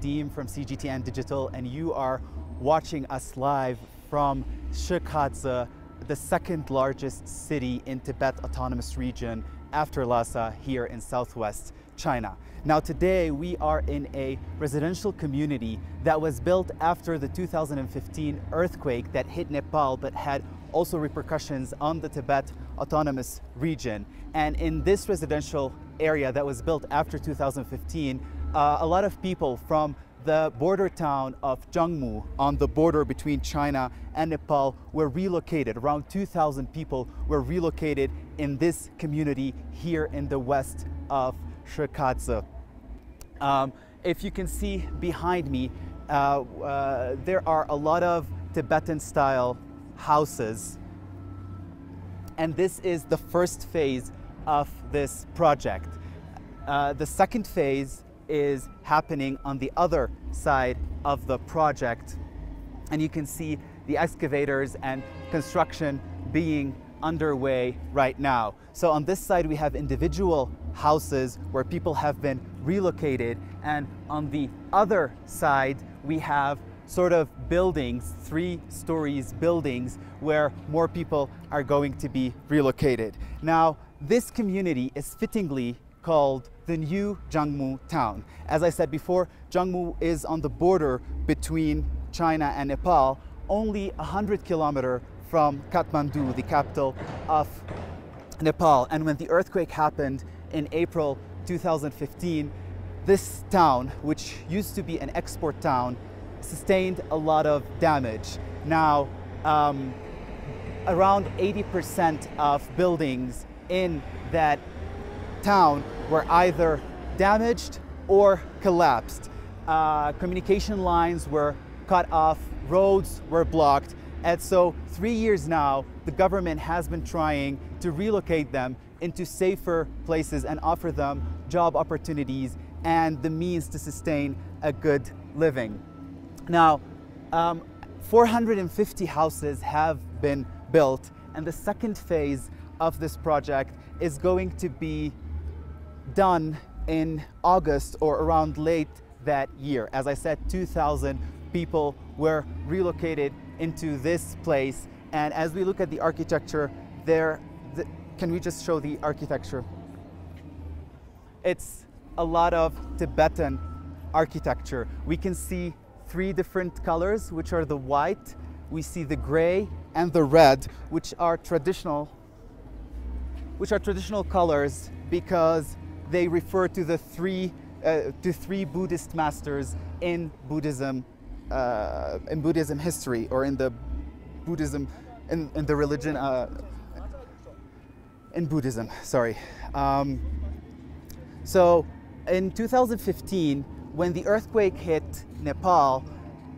Nadim from CGTN Digital, and you are watching us live from Shikhadze, the second largest city in Tibet Autonomous Region after Lhasa here in southwest China. Now today we are in a residential community that was built after the 2015 earthquake that hit Nepal but had also repercussions on the Tibet Autonomous Region. And in this residential area that was built after 2015, a lot of people from the border town of Zhangmu on the border between China and Nepal were relocated. Around 2,000 people were relocated in this community here in the west of Shikhadze. If you can see behind me, there are a lot of Tibetan style houses, and this is the first phase of this project. The second phase is happening on the other side of the project, and you can see the excavators and construction being underway right now. So on this side we have individual houses where people have been relocated, and on the other side we have sort of buildings, 3 stories buildings, where more people are going to be relocated. Now this community is fittingly called the new Zhangmu town. As I said before, Zhangmu is on the border between China and Nepal, only 100 kilometers from Kathmandu, the capital of Nepal. And when the earthquake happened in April 2015, this town, which used to be an export town, sustained a lot of damage. Now, around 80% of buildings in that town were either damaged or collapsed. Communication lines were cut off, roads were blocked, and so 3 years now the government has been trying to relocate them into safer places and offer them job opportunities and the means to sustain a good living. Now, 450 houses have been built, and the second phase of this project is going to be done in August or around late that year. As I said, 2,000 people were relocated into this place, and as we look at the architecture there, can we just show the architecture? It's a lot of Tibetan architecture. We can see 3 different colors, which are the white, we see the gray and the red, which are traditional colors because they refer to the three Buddhist masters in Buddhism history, or in the Buddhism, in the religion, in Buddhism, sorry. So in 2015, when the earthquake hit Nepal,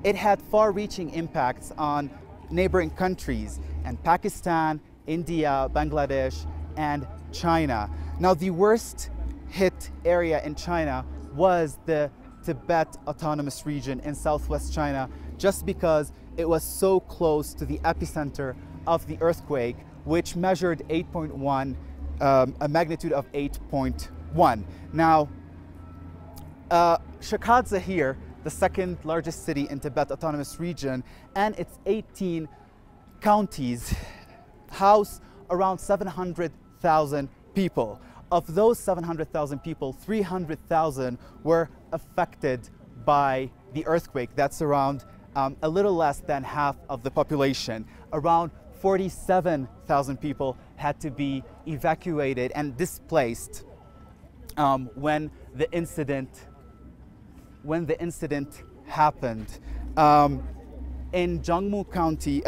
it had far-reaching impacts on neighboring countries, and Pakistan, India, Bangladesh, and China. Now, the worst hit area in China was the Tibet Autonomous Region in southwest China, just because it was so close to the epicenter of the earthquake, which measured 8.1, a magnitude of 8.1. Now, Shikhadze here, the second largest city in Tibet Autonomous Region, and its 18 counties house around 700,000 people. Of those 700,000 people, 300,000 were affected by the earthquake. That's around a little less than half of the population. Around 47,000 people had to be evacuated and displaced when the incident happened. In Zhangmu County,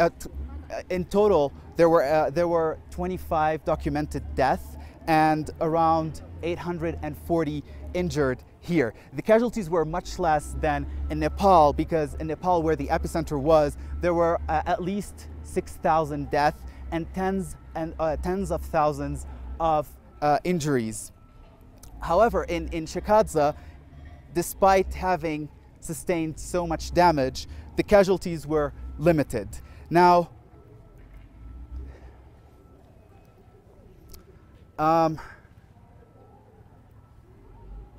in total, there were 25 documented deaths and around 840 injured here. The casualties were much less than in Nepal, because in Nepal, where the epicenter was, there were at least 6,000 deaths and tens of thousands of injuries. However, in Shikhadze, despite having sustained so much damage, the casualties were limited. Now,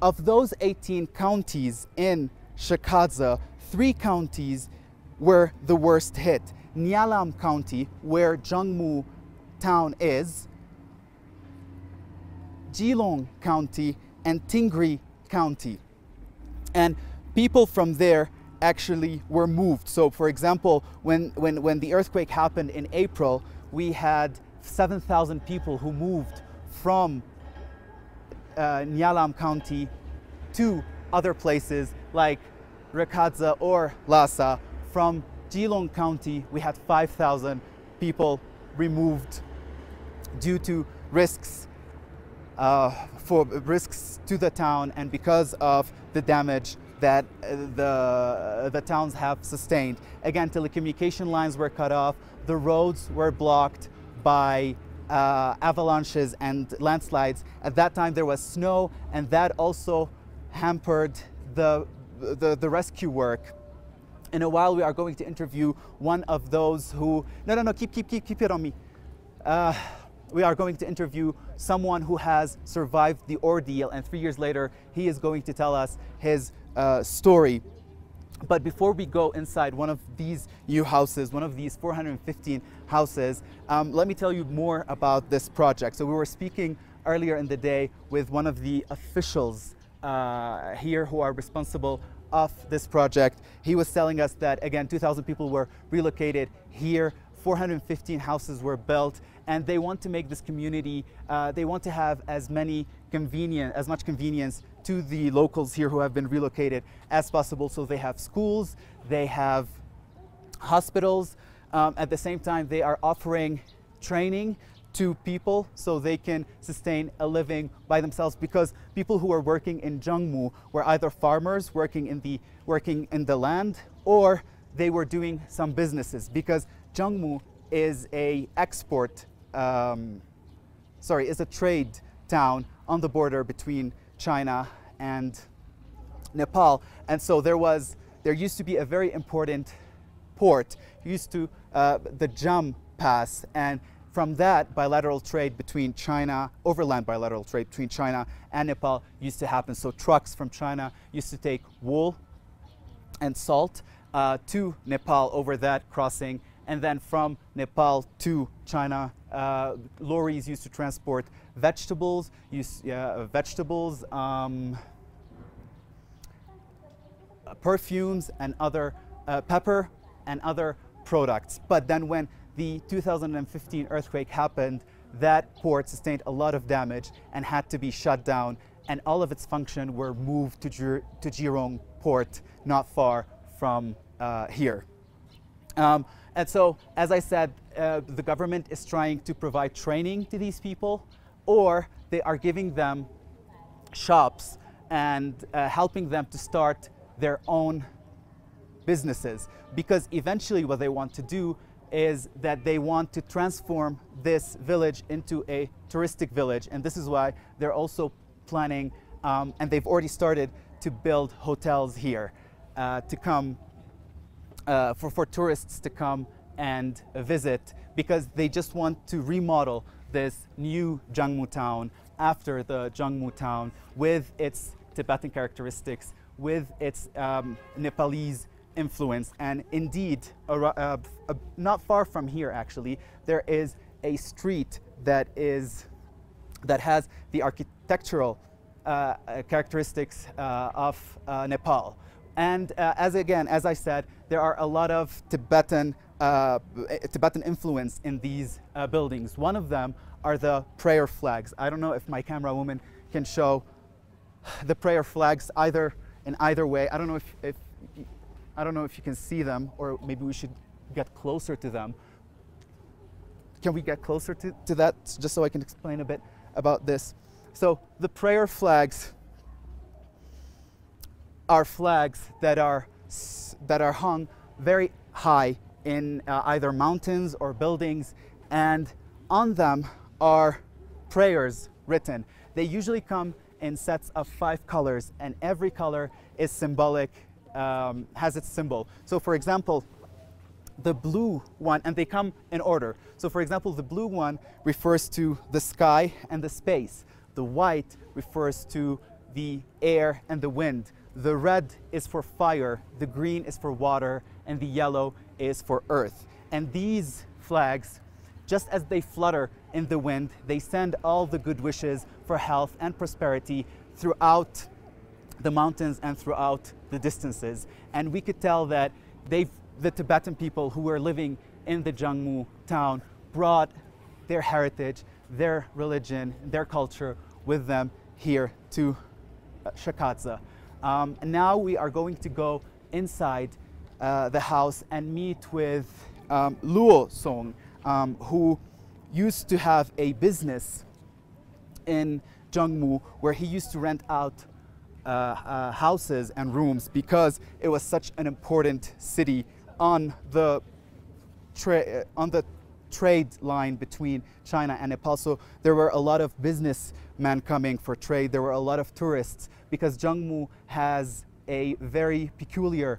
of those 18 counties in Shikadze, 3 counties were the worst hit. Nyalam County, where Zhangmu town is, Jilong County, and Tingri County. And people from there actually were moved. So for example, when the earthquake happened in April, we had 7,000 people who moved from Nyalam County to other places like Rekadze or Lhasa. From Jilong County, we had 5,000 people removed due to risks to the town and because of the damage that the towns have sustained. Again, telecommunication lines were cut off, the roads were blocked by avalanches and landslides. At that time there was snow, and that also hampered the rescue work. In a while we are going to interview one of those who, keep it on me. We are going to interview someone who has survived the ordeal, and 3 years later he is going to tell us his story. But before we go inside one of these new houses, one of these 415 houses, let me tell you more about this project. So we were speaking earlier in the day with one of the officials here who are responsible of this project. He was telling us that, again, 2,000 people were relocated here, 415 houses were built, and they want to make this community, they want to have as much convenience to the locals here who have been relocated as possible. So they have schools, they have hospitals. At the same time, they are offering training to people so they can sustain a living by themselves, because people who are working in Zhangmu were either farmers working in the land, or they were doing some businesses, because Zhangmu is a trade town on the border between China and Nepal. And so there used to be a very important port, the Jam Pass, and from that, bilateral trade between China, overland bilateral trade between China and Nepal used to happen. So trucks from China used to take wool and salt to Nepal over that crossing, and then from Nepal to China, lorries used to transport vegetables, perfumes, and other pepper and other products. But then when the 2015 earthquake happened, that port sustained a lot of damage and had to be shut down, and all of its function were moved to Jirong port, not far from here. And so, as I said, the government is trying to provide training to these people, or they are giving them shops and helping them to start their own businesses, because eventually what they want to do is that they want to transform this village into a touristic village. And this is why they're also planning, and they've already started to build hotels here to come, for tourists to come and visit, because they just want to remodel this new Zhangmu town after the Zhangmu town, with its Tibetan characteristics, with its Nepalese influence. And indeed, not far from here actually, there is a street that has the architectural characteristics of Nepal. And as I said, there are a lot of Tibetan influence in these buildings. One of them are the prayer flags. I don't know if my camera woman can show the prayer flags in either way. I don't know if you can see them, or maybe we should get closer to them. Can we get closer to that, just so I can explain a bit about this? So the prayer flags are flags that are hung very high in either mountains or buildings, and on them are prayers written. They usually come in sets of 5 colors, and every color is symbolic, has its symbol. So for example, the blue one, and they come in order. So for example, the blue one refers to the sky and the space. The white refers to the air, and the wind. The red is for fire, the green is for water, and the yellow is for earth. And these flags, just as they flutter in the wind, they send all the good wishes for health and prosperity throughout the mountains and throughout the distances. And we could tell that the Tibetan people who were living in the Zhangmu town brought their heritage, their religion, their culture with them here to Shikhatse. And now we are going to go inside the house and meet with Luo Song, who used to have a business in Zhangmu where he used to rent out houses and rooms because it was such an important city on the trade line between China and Nepal. So there were a lot of businessmen coming for trade. There were a lot of tourists because Zhangmu has a very peculiar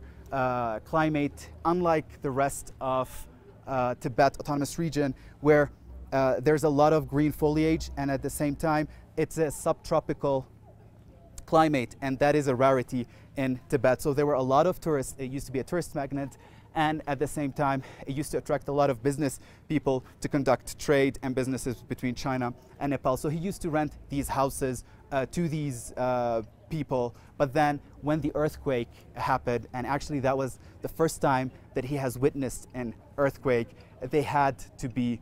climate, unlike the rest of Tibet Autonomous Region, where there's a lot of green foliage, and at the same time it's a subtropical climate, and that is a rarity in Tibet. So there were a lot of tourists. It used to be a tourist magnet, and at the same time it used to attract a lot of business people to conduct trade and businesses between China and Nepal. So he used to rent these houses to these people. But then when the earthquake happened, and actually that was the first time that he has witnessed an earthquake, they had to be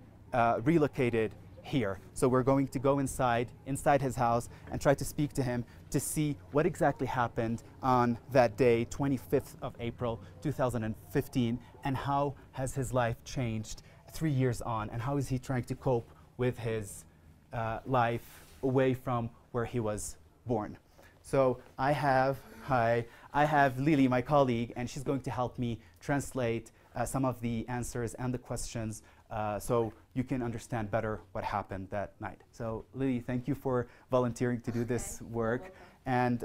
relocated here. So we're going to go inside his house and try to speak to him to see what exactly happened on that day, 25th of April 2015, and how has his life changed 3 years on, and how is he trying to cope with his life away from where he was born. So I have Lily, my colleague, and she's going to help me translate some of the answers and the questions so you can understand better what happened that night. So Lily, thank you for volunteering to do this work. And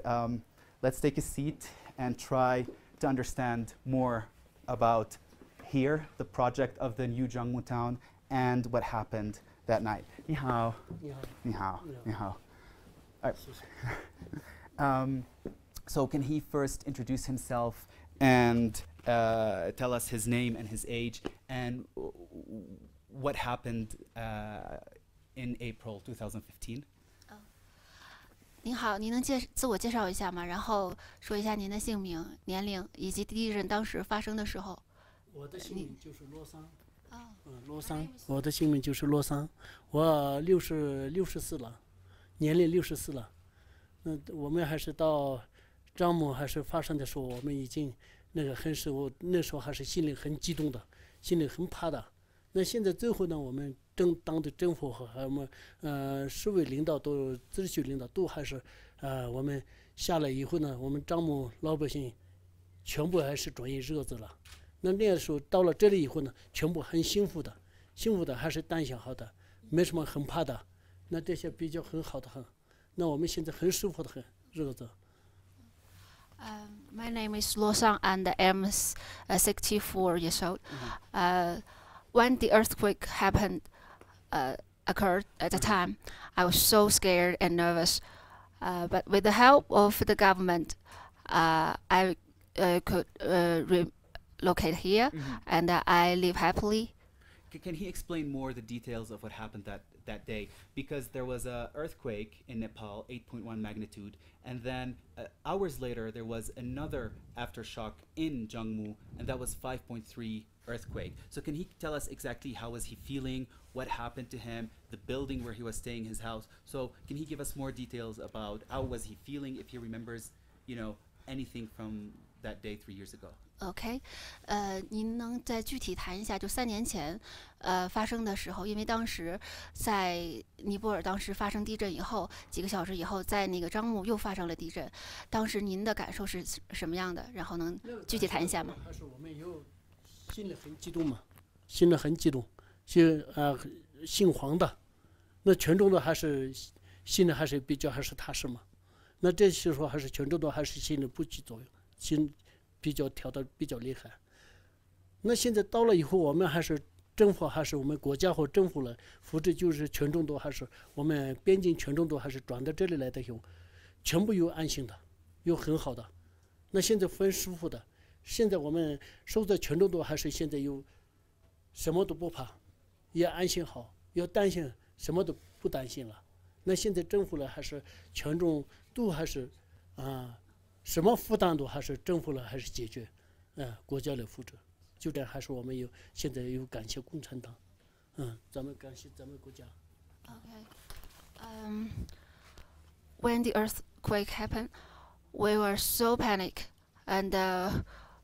let's take a seat and try to understand more about here, the project of the new Zhangmu town, and what happened that night. 你好. 你好. 你好. All right. So can he first introduce himself and tell us his name and his age and what happened in April 2015? 您好，您能自我介绍一下吗？然后说一下您的姓名、年龄以及地震当时发生的时候。我的姓名就是罗桑。罗桑，我的姓名就是罗桑。我64了，年龄64了。那我们还是到樟木还是发生的时候，我们已经那个我那时候还是心里很激动的，心里很怕的。那现在最后呢，我们当地政府和我们市委领导都自治区领导都还是我们下来以后呢，我们樟木老百姓全部还是转移日子了。那个时候到了这里以后呢，全部很幸福的还是胆小好的，没什么很怕的。那这些比较很好的很，那我们现在很舒服的很日子。My name is Luo Sang and I'm 64 years old. When the earthquake occurred at the time, I was so scared and nervous. But with the help of the government, I could relocate here, and I live happily. Can he explain more the details of what happened that day? Because there was an earthquake in Nepal, 8.1 magnitude, and then hours later there was another aftershock in Zhangmu, and that was 5.3 earthquake. So can he tell us exactly how was he feeling, what happened to him, the building where he was staying, his house? So can he give us more details about how was he feeling, if he remembers, anything from that day 3 years ago? OK， 您能再具体谈一下，就3年前，发生的时候，因为当时在尼泊尔当时发生地震以后，几个小时以后，在那个樟木又发生了地震，当时您的感受是什么样的？然后能具体谈一下吗？还是我们心里很激动嘛，心里很激动，姓黄的，那群众的还是心里还是比较还是踏实嘛。那这时候还是群众的还是心里不起作用，心比较跳得比较厉害。那现在到了以后，我们还是政府还是我们国家和政府来扶持，就是群众都还是我们边境群众都还是转到这里来的用，全部有安心的，有很好的。那现在很舒服的。现在我们受在群众都还是现在有什么都不怕，也安心好，要担心什么都不担心了。那现在政府呢，还是群众都还是什么负担都还是政府呢还是解决，国家来负责。就这样，还是我们现在有感谢共产党，咱们感谢咱们国家。Okay. When the earthquake happened, we were so panicked, and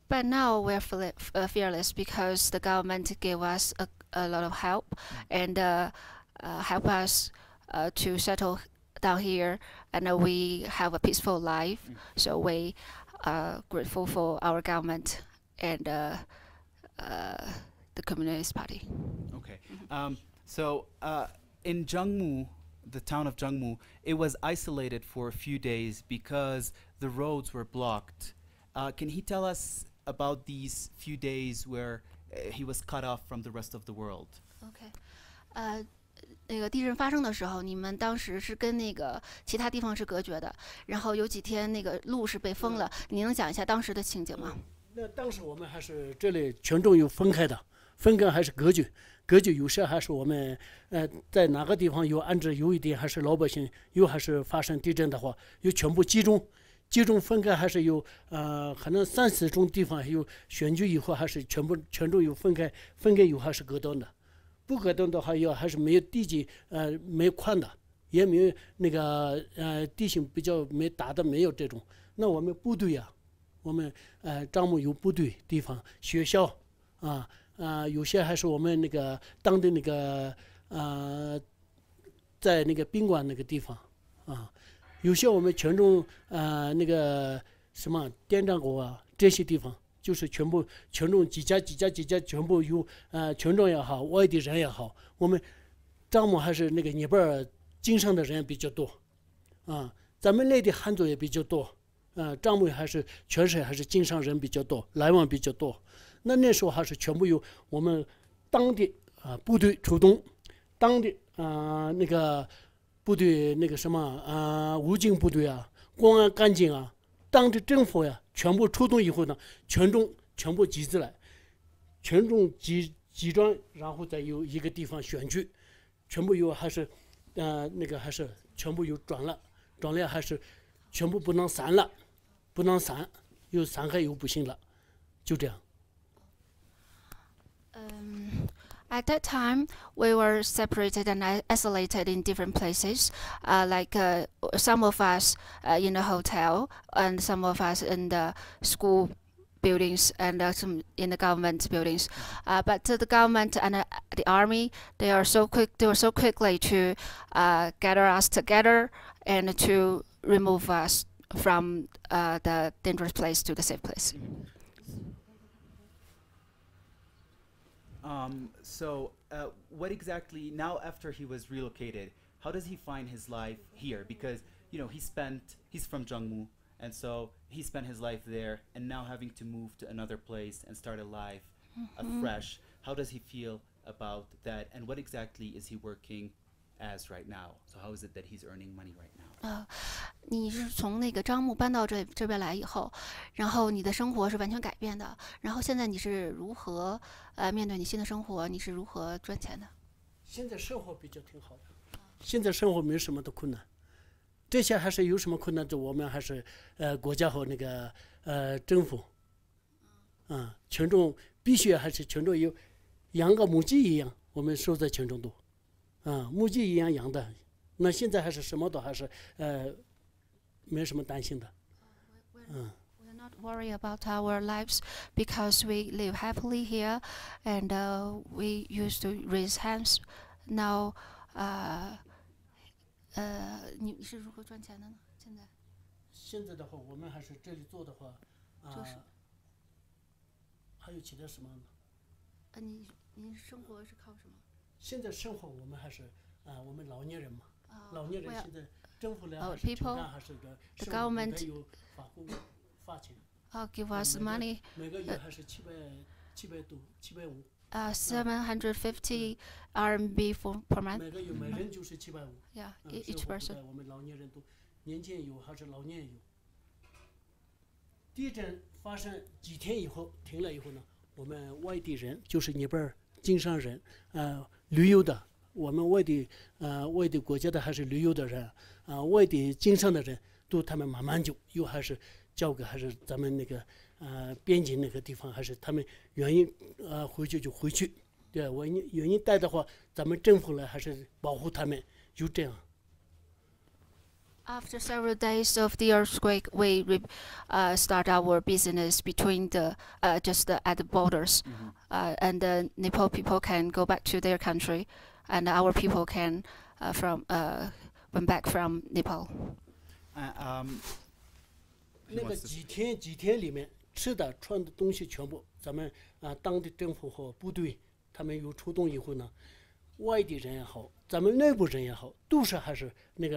but now we're fearless because the government gave us a lot of help and help us to settle down here, and we have a peaceful life. So we are grateful for our government and the Communist Party. Okay. So in Zhangmu, the town of Zhangmu, it was isolated for a few days because the roads were blocked. Can he tell us about these few days where he was cut off from the rest of the world? Okay. 那个地震发生的时候，你们当时是跟那个其他地方是隔绝的，然后有几天那个路是被封了。你能讲一下当时的情景吗？那当时我们还是这里群众有分开的，分开还是隔绝，隔绝有些还是我们在哪个地方有安置，有一点还是老百姓，有还是发生地震的话，有全部集中分开，还是有可能3-4种地方有选举以后还是全部群众有分开有还是隔断的，不隔断的话还是没有地基没有宽的，也没有那个地形比较没打的没有这种。那我们部队呀，我们樟木有部队地方学校有些还是我们那个当地那个在那个宾馆那个地方有些我们群众那个什么电站沟这些地方，就是全部群众几家全部有群众也好，外地人也好，我们樟木还是那个尼泊尔经商的人比较多咱们内地汉族也比较多樟木还是全省还是经商人比较多，来往比较多。那时候还是全部有我们当地部队出动，当地那个部队那个什么武警部队公安干警当地政府全部出动以后呢，群众全部集资来，群众集中，然后再有一个地方选举，全部有还是那个还是全部有转了还是全部不能散了，有散开有不行了，就这样。At that time, we were separated and isolated in different places, like some of us in the hotel, and some of us in the school buildings, and some in the government buildings. But the government and the army, they were so quickly to gather us together and to remove us from the dangerous place to the safe place. So what exactly, now after he was relocated, how does he find his life here? Because, you know, he's from Zhangmu, and so he spent his life there, and now having to move to another place and start a life afresh. How does he feel about that, and what exactly is he working as right now? So how is it that he's earning money right now? 你是从那个樟木搬到这边来以后，然后你的生活是完全改变的。然后现在你是如何面对你新的生活？你是如何赚钱的？现在生活比较挺好的，现在生活没什么的困难。这些还是有什么困难的，我们还是国家和那个政府，群众必须还是群众有养个母鸡一样，我们受在群众多，母鸡一样养的。那现在还是什么都还是没什么担心的。We're not worried about our lives because we live happily here, and we used to raise hens. Now, 你是如何赚钱的呢？现在的话，我们还是这里做的话，还有其他什么呢？您生活是靠什么？现在生活我们还是我们老年人嘛，老年人现在政府呢还是承担还是the government 有发钱。give us money. 每个月还是700多750。750 RMB per month. 每个月每人就是750。Yeah, each person. 我们老年人都年轻人有还是老年人有。地震发生几天以后停了以后呢，我们外地人就是尼泊尔经商人，旅游的，我们外地国家的还是旅游的人，外地经商的人，都他们慢慢就又还是交给还是咱们那个边境那个地方，还是他们愿意回去就回去，对，我愿意带的话，咱们政府来还是保护他们，就这样。After several days of the earthquake, we start our business between just at the borders, and the Nepal people can go back to their country, and our people can went back from Nepal. 那个几天里面吃的穿的东西全部，咱们当地政府和部队他们有出动以后呢，外地人也好，咱们内部人也好，都是还是那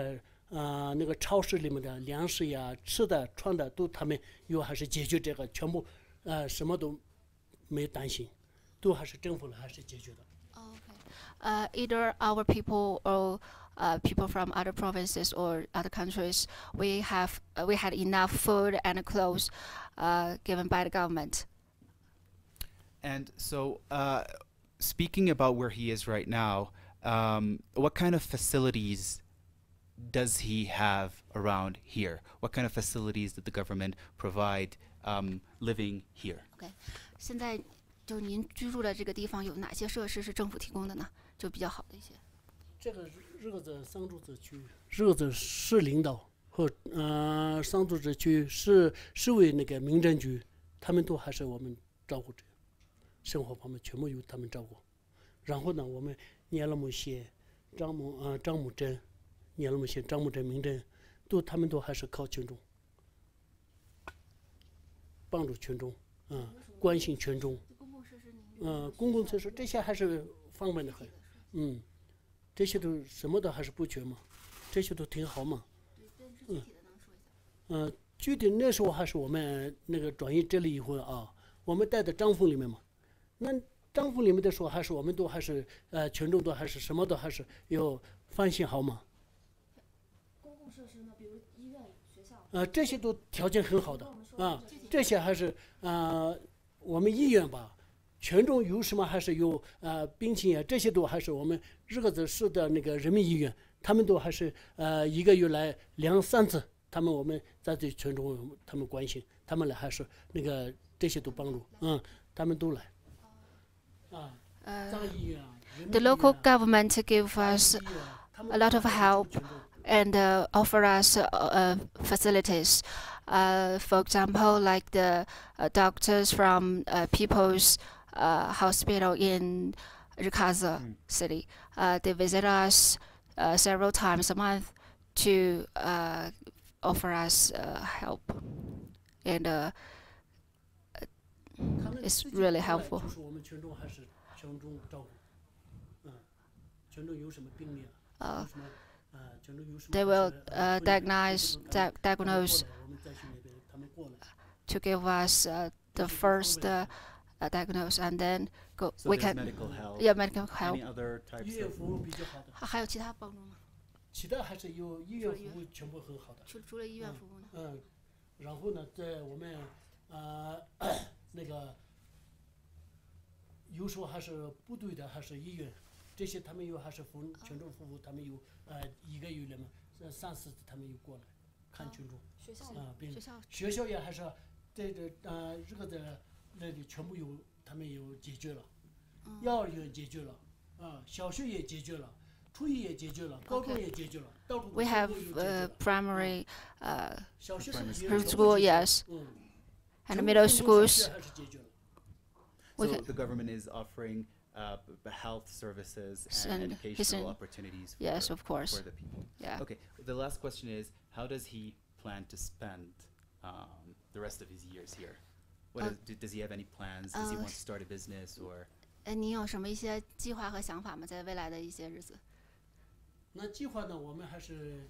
个超市里面的粮食呀、吃的、穿的都他们又还是解决这个，全部什么都没担心，都还是政府来还是解决的。Okay. Either our people or people from other provinces or other countries, we had enough food and clothes given by the government. And so, speaking about where he is right now, what kind of facilities does he have around here? What kind of facilities did the government provide living here? Okay. 现在就您居住的这个地方有哪些设施是政府提供的呢？就比较好的一些。这个日子桑珠子区，日子市领导和桑珠子区市委那个民政局，他们都还是我们照顾着，生活方面全部由他们照顾。然后呢，我们聂勒木县、樟木镇、聂勒木县、樟木镇民政，他们都还是靠群众，帮助群众，关心群众。公共设施这些还是方便的很，这些都什么都还是不缺嘛，这些都挺好嘛。具体那时候还是我们那个转移这里以后我们带的帐篷里面嘛，那帐篷里面的时候还是我们都还是群众都还是什么都还是有放心好嘛。公共设施呢，比如医院、学校。这些都条件很好的这些还是我们医院吧。群众有什么还是有病情啊，这些都还是我们日子市的那个人民医院，他们都还是一个月来2、3次，我们在对群众他们关心，他们来还是那个这些都帮助，他们都来。The local government give us a lot of help and offer us facilities. For example, like the doctors from People's Hospital in Rikaza City. They visit us several times a month to offer us help, and it's really helpful. They will diagnose to give us the first diagnose, and then So we there's can medical help. Yeah, medical help. Any other types 医院 of 服务比较好的，还有其他帮助吗？其他还是有医院服务全部很好的。除了医院服务呢？然后呢，在我们那个有时候还是部队的，还是医院，这些他们有还是群众服务，他们有一个月里面3、4次他们有过来看群众。学校也还是在这这个的那里全部有他们有解决了，幼儿园解决了，小学也解决了。初一也解决了，高中也解决了，到处 We have 都有解决了。 primary 小学是 school, yes, and middle schools. 还是解决了。 So the government is offering health services and educational opportunities for, yes, of course. for the people. Yeah. Okay, the last question is, how does he plan to spend the rest of his years here? Does he have any plans? Does he want to start a business or? 您有什么一些计划和想法吗？在未来的一些日子？那计划呢？我们还是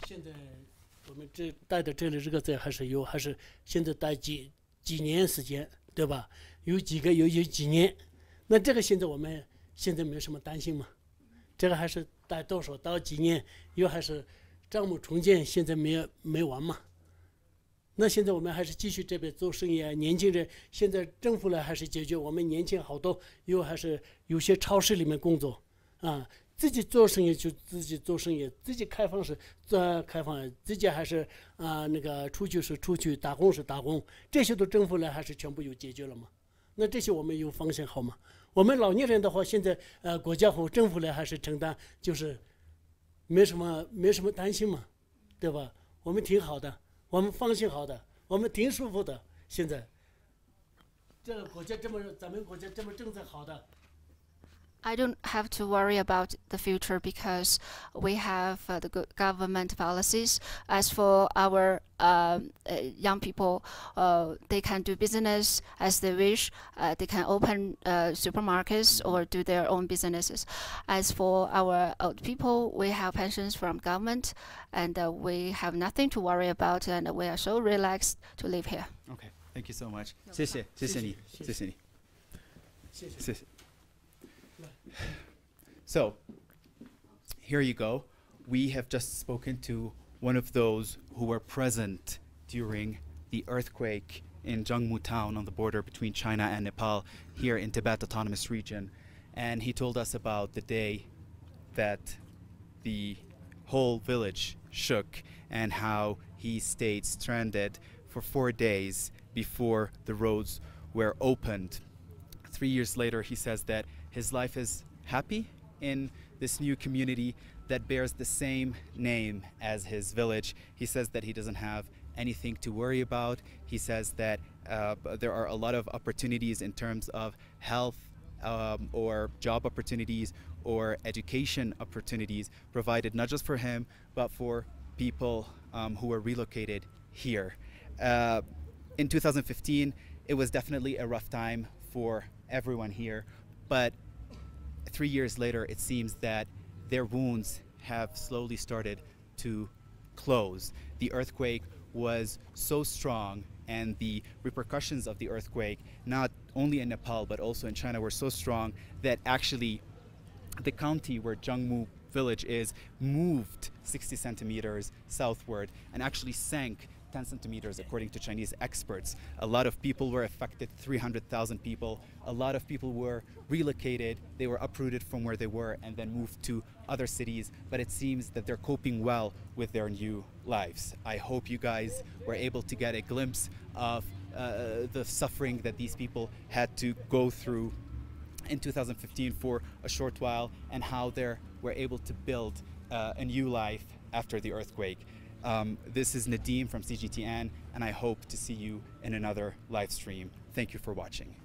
现在我们这待的这里这个在还是有，还是现在待几年时间，对吧？有几年，那这个现在我们现在没有什么担心嘛？这个还是待多少到几年，又还是账目重建现在没完嘛。那现在我们还是继续这边做生意啊，年轻人现在政府呢还是解决我们年轻好多，又还是有些超市里面工作啊，自己做生意就自己做生意，自己开放是开放，自己还是那个出去是出去，打工是打工，这些都政府呢还是全部有解决了嘛。那这些我们有方向好吗？我们老年人的话，现在国家和政府呢还是承担，就是没什么担心嘛，对吧？我们挺好的。我们放心好的，我们挺舒服的。现在，这个国家咱们国家这么政策好的。I don't have to worry about the future because we have the good government policies. As for our young people, they can do business as they wish. They can open supermarkets or do their own businesses. As for our old people, we have pensions from government, and we have nothing to worry about, and we are so relaxed to live here. Okay, thank you so much. 谢谢你。 So, here you go. We have just spoken to one of those who were present during the earthquake in Zhangmu town on the border between China and Nepal here in Tibet Autonomous Region. And he told us about the day that the whole village shook and how he stayed stranded for 4 days before the roads were opened. 3 years later, he says that his life is happy in this new community that bears the same name as his village. He says that he doesn't have anything to worry about. He says that there are a lot of opportunities in terms of health or job opportunities or education opportunities provided not just for him but for people who were relocated here. In 2015, it was definitely a rough time for everyone here, but 3 years later, it seems that their wounds have slowly started to close. The earthquake was so strong, and the repercussions of the earthquake, not only in Nepal but also in China, were so strong that actually the county where Zhangmu village is moved 60 centimeters southward and actually sank 10 centimeters according to Chinese experts. A lot of people were affected, 300,000 people. A lot of people were relocated. They were uprooted from where they were and then moved to other cities, but it seems that they're coping well with their new lives. I hope you guys were able to get a glimpse of the suffering that these people had to go through in 2015 for a short while and how they were able to build a new life after the earthquake. This is Nadim from CGTN, and I hope to see you in another live stream. Thank you for watching.